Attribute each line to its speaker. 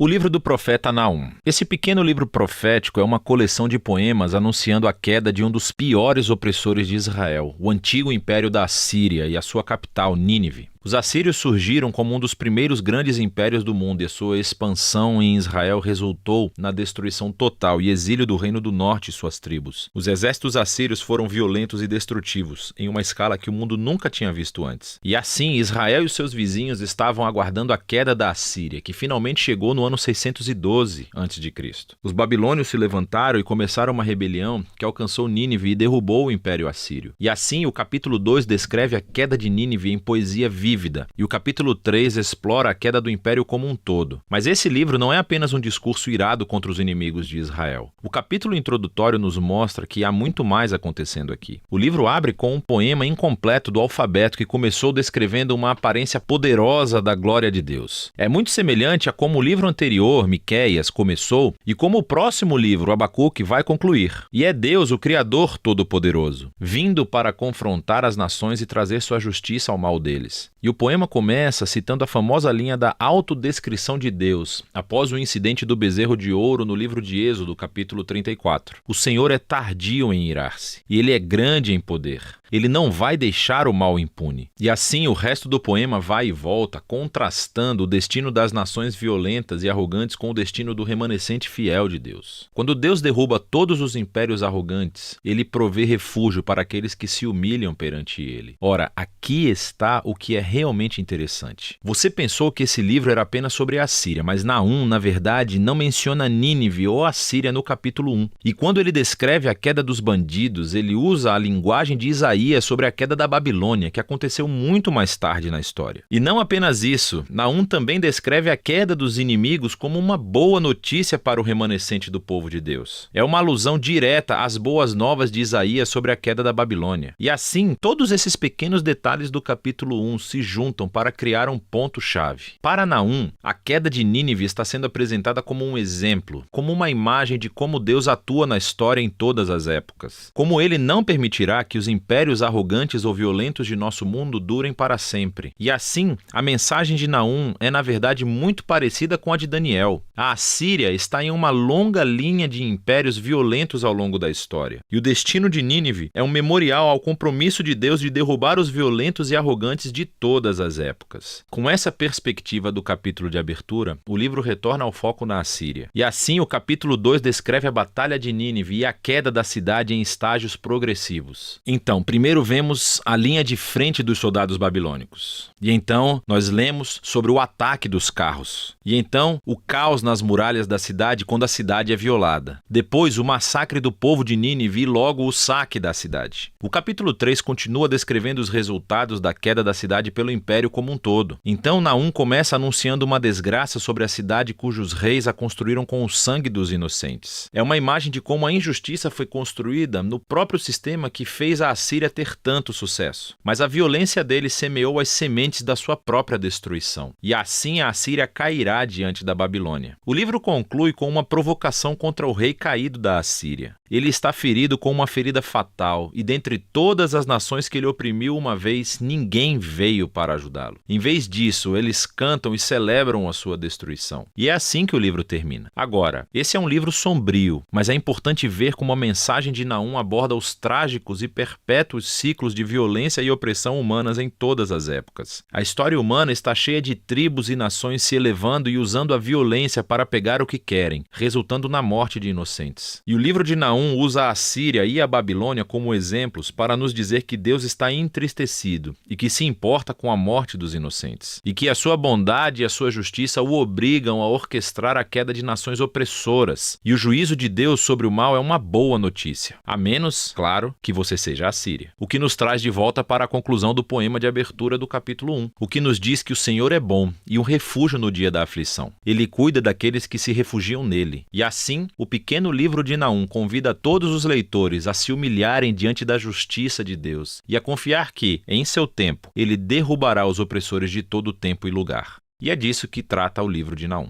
Speaker 1: O livro do profeta Naum. Esse pequeno livro profético é uma coleção de poemas anunciando a queda de um dos piores opressores de Israel, o antigo império da Assíria e a sua capital, Nínive. Os assírios surgiram como um dos primeiros grandes impérios do mundo e a sua expansão em Israel resultou na destruição total e exílio do Reino do Norte e suas tribos. Os exércitos assírios foram violentos e destrutivos, em uma escala que o mundo nunca tinha visto antes. E assim, Israel e os seus vizinhos estavam aguardando a queda da Assíria, que finalmente chegou no ano 612 a.C. Os babilônios se levantaram e começaram uma rebelião que alcançou Nínive e derrubou o Império Assírio. E assim, o capítulo 2 descreve a queda de Nínive em poesia vívida, e o capítulo 3 explora a queda do império como um todo. Mas esse livro não é apenas um discurso irado contra os inimigos de Israel. O capítulo introdutório nos mostra que há muito mais acontecendo aqui. O livro abre com um poema incompleto do alfabeto que começou descrevendo uma aparência poderosa da glória de Deus. É muito semelhante a como o livro anterior, Miqueias, começou e como o próximo livro, Abacuque, vai concluir. E é Deus, o Criador Todo-Poderoso, vindo para confrontar as nações e trazer sua justiça ao mal deles. E o poema começa citando a famosa linha da autodescrição de Deus, após o incidente do bezerro de ouro no livro de Êxodo, capítulo 34. O Senhor é tardio em irar-se, e ele é grande em poder. Ele não vai deixar o mal impune. E assim o resto do poema vai e volta, contrastando o destino das nações violentas e arrogantes com o destino do remanescente fiel de Deus. Quando Deus derruba todos os impérios arrogantes, ele provê refúgio para aqueles que se humilham perante ele. Ora, aqui está o que é realmente interessante. Você pensou que esse livro era apenas sobre a Assíria, mas Naum, na verdade, não menciona Nínive ou Assíria no capítulo 1. E quando ele descreve a queda dos bandidos, ele usa a linguagem de Isaías sobre a queda da Babilônia, que aconteceu muito mais tarde na história. E não apenas isso, Naum também descreve a queda dos inimigos como uma boa notícia para o remanescente do povo de Deus. É uma alusão direta às boas novas de Isaías sobre a queda da Babilônia. E assim, todos esses pequenos detalhes do capítulo 1 se juntam para criar um ponto-chave. Para Naum, a queda de Nínive está sendo apresentada como um exemplo, como uma imagem de como Deus atua na história em todas as épocas. Como ele não permitirá que os impérios arrogantes ou violentos de nosso mundo durem para sempre. E assim, a mensagem de Naum é na verdade muito parecida com a de Daniel. A Assíria está em uma longa linha de impérios violentos ao longo da história. E o destino de Nínive é um memorial ao compromisso de Deus de derrubar os violentos e arrogantes de todas as épocas. Com essa perspectiva do capítulo de abertura, o livro retorna ao foco na Assíria. E assim, o capítulo 2 descreve a batalha de Nínive e a queda da cidade em estágios progressivos. Então, primeiro vemos a linha de frente dos soldados babilônicos. E então nós lemos sobre o ataque dos carros. E então o caos nas muralhas da cidade quando a cidade é violada. Depois o massacre do povo de Nínive e logo o saque da cidade. O capítulo 3 continua descrevendo os resultados da queda da cidade pelo império como um todo. Então Naum começa anunciando uma desgraça sobre a cidade cujos reis a construíram com o sangue dos inocentes. É uma imagem de como a injustiça foi construída no próprio sistema que fez a Assíria ter tanto sucesso. Mas a violência dele semeou as sementes da sua própria destruição. E assim a Assíria cairá diante da Babilônia. O livro conclui com uma provocação contra o rei caído da Assíria. Ele está ferido com uma ferida fatal, e dentre todas as nações que ele oprimiu uma vez, ninguém veio para ajudá-lo. Em vez disso, eles cantam e celebram a sua destruição. E é assim que o livro termina. Agora, esse é um livro sombrio, mas é importante ver como a mensagem de Naum aborda os trágicos e perpétuos ciclos de violência e opressão humanas em todas as épocas. A história humana está cheia de tribos e nações se elevando e usando a violência para pegar o que querem, resultando na morte de inocentes. E o livro de Naum usa a Assíria e a Babilônia como exemplos para nos dizer que Deus está entristecido e que se importa com a morte dos inocentes, e que a sua bondade e a sua justiça o obrigam a orquestrar a queda de nações opressoras, e o juízo de Deus sobre o mal é uma boa notícia, a menos, claro, que você seja a Síria. O que nos traz de volta para a conclusão do poema de abertura do capítulo 1, o que nos diz que o Senhor é bom e um refúgio no dia da aflição. Ele cuida daqueles que se refugiam nele. E assim, o pequeno livro de Naum convida todos os leitores a se humilharem diante da justiça de Deus e a confiar que, em seu tempo, ele derrubará os opressores de todo tempo e lugar. E é disso que trata o livro de Naum.